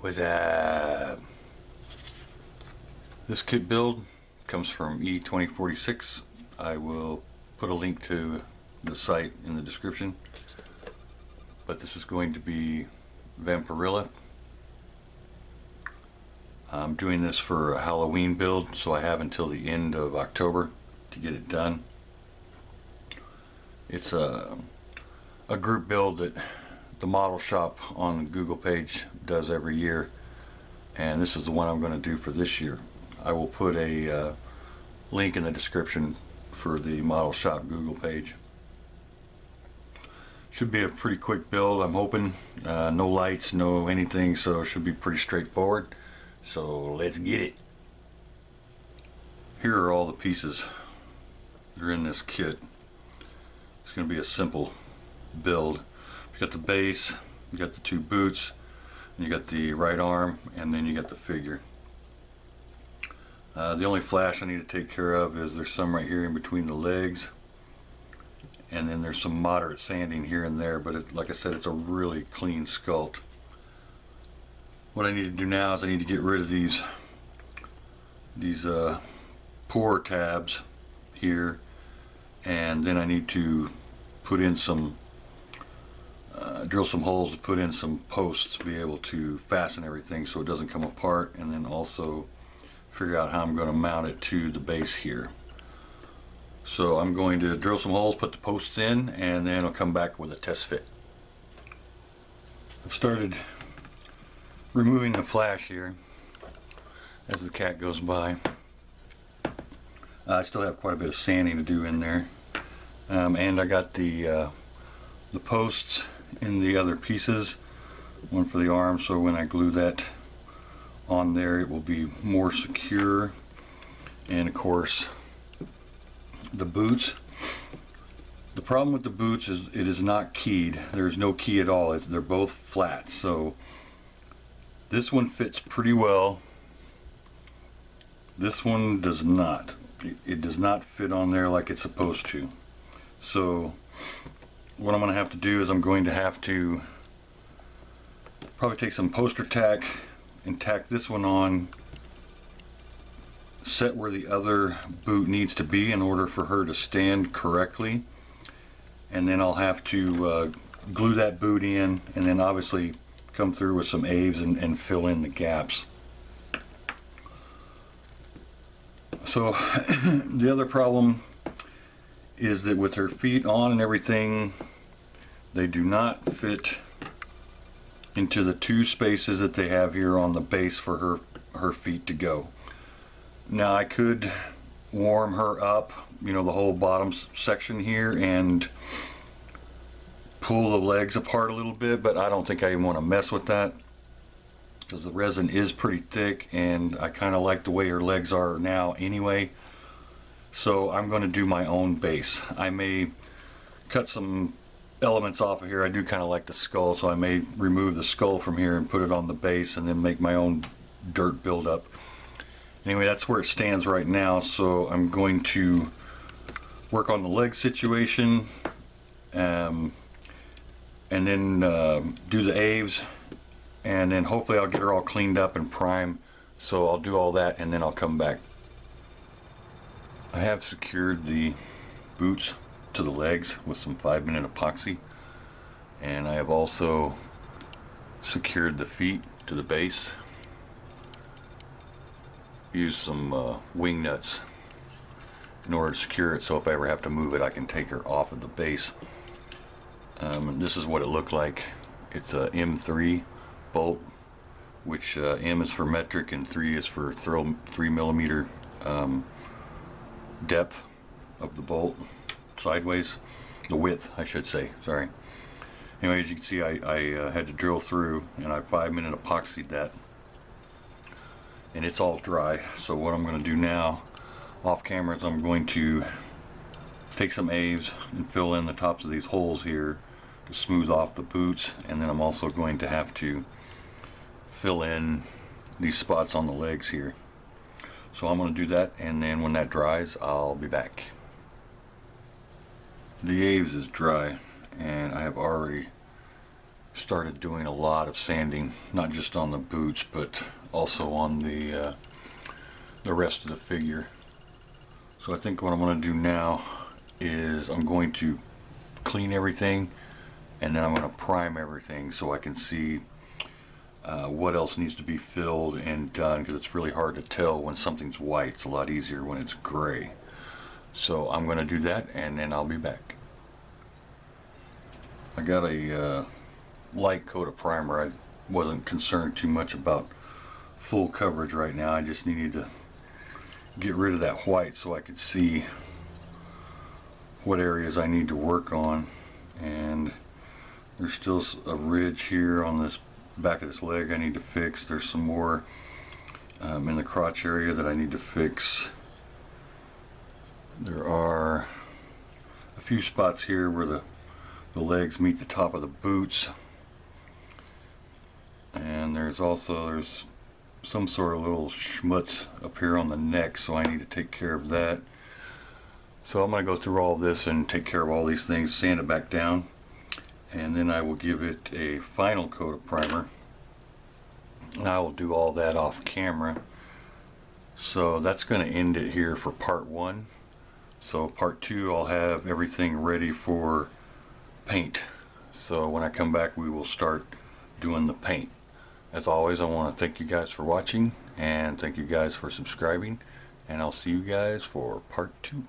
What's up? This kit build comes from E2046. I will put a link to the site in the description. But this is going to be Vampirella. I'm doing this for a Halloween build, so I have until the end of October to get it done. It's a group build that the model shop on the Google page does every year, and this is the one I'm going to do for this year. I will put a link in the description for the model shop Google page. Should be a pretty quick build, I'm hoping. No lights, no anything, so it should be pretty straightforward. So let's get it. Here are all the pieces that are in this kit. It's going to be a simple build. You got the base, you got the two boots, you got the right arm, and then you got the figure. The only flash I need to take care of is there's some right here in between the legs, and then there's some moderate sanding here and there, but like I said, it's a really clean sculpt. What I need to do now is I need to get rid of these pour tabs here, and then I need to put in some drill some holes to put in some posts to be able to fasten everything so it doesn't come apart, and then also figure out how I'm going to mount it to the base here. So I'm going to drill some holes, put the posts in, and then I'll come back with a test fit. I've started removing the flash here as the cat goes by. I still have quite a bit of sanding to do in there, and I got the posts in the other pieces, one for the arm, so when I glue that on there it will be more secure. And of course the boots, the problem with the boots is it is not keyed. There's no key at all. They're both flat, so this one fits pretty well. This one does not. It does not fit on there like it's supposed to. So what I'm going to have to do is I'm going to have to probably take some poster tack and tack this one on, set where the other boot needs to be in order for her to stand correctly, and then I'll have to glue that boot in, and then obviously come through with some aves and fill in the gaps. So the other problem is that with her feet on and everything, they do not fit into the two spaces that they have here on the base for her feet to go. Now I could warm her up, you know, the whole bottom section here, and pull the legs apart a little bit, but I don't think I even want to mess with that because the resin is pretty thick and I kind of like the way her legs are now anyway. So I'm going to do my own base. I may cut some elements off of here. I do kind of like the skull, so I may remove the skull from here and put it on the base and then make my own dirt buildup. Anyway, that's where it stands right now, so I'm going to work on the leg situation, and then do the aves, and then hopefully I'll get her all cleaned up and primed. So I'll do all that and then I'll come back. I have secured the boots to the legs with some 5-minute epoxy, and I have also secured the feet to the base. Use some wing nuts in order to secure it, so if I ever have to move it I can take her off of the base. And this is what it looked like. It's a M3 bolt, which M is for metric and 3 is for 3mm depth of the bolt, sideways, the width I should say, sorry. Anyway, as you can see, I had to drill through, and I 5-minute epoxied that, and it's all dry. So what I'm going to do now off camera is I'm going to take some aves and fill in the tops of these holes here to smooth off the boots, and then I'm also going to have to fill in these spots on the legs here. So I'm going to do that, and then when that dries I'll be back. The aves is dry, and I have already started doing a lot of sanding, not just on the boots but also on the rest of the figure. So I think what I'm going to do now is I'm going to clean everything, and then I'm going to prime everything so I can see what else needs to be filled and done, because it's really hard to tell when something's white. It's a lot easier when it's gray. So I'm going to do that, and then I'll be back. I got a light coat of primer. I wasn't concerned too much about full coverage right now. I just needed to get rid of that white so I could see what areas I need to work on. And there's still a ridge here on this back of this leg I need to fix. There's some more in the crotch area that I need to fix. There are a few spots here where the legs meet the top of the boots, and there's some sort of little schmutz up here on the neck, so I need to take care of that. So I'm going to go through all of this and take care of all these things, sand it back down, and then I will give it a final coat of primer, and I will do all that off camera. So that's going to end it here for part 1. So part 2, I'll have everything ready for paint. So when I come back, we will start doing the paint. As always, I want to thank you guys for watching, and thank you guys for subscribing, and I'll see you guys for part 2.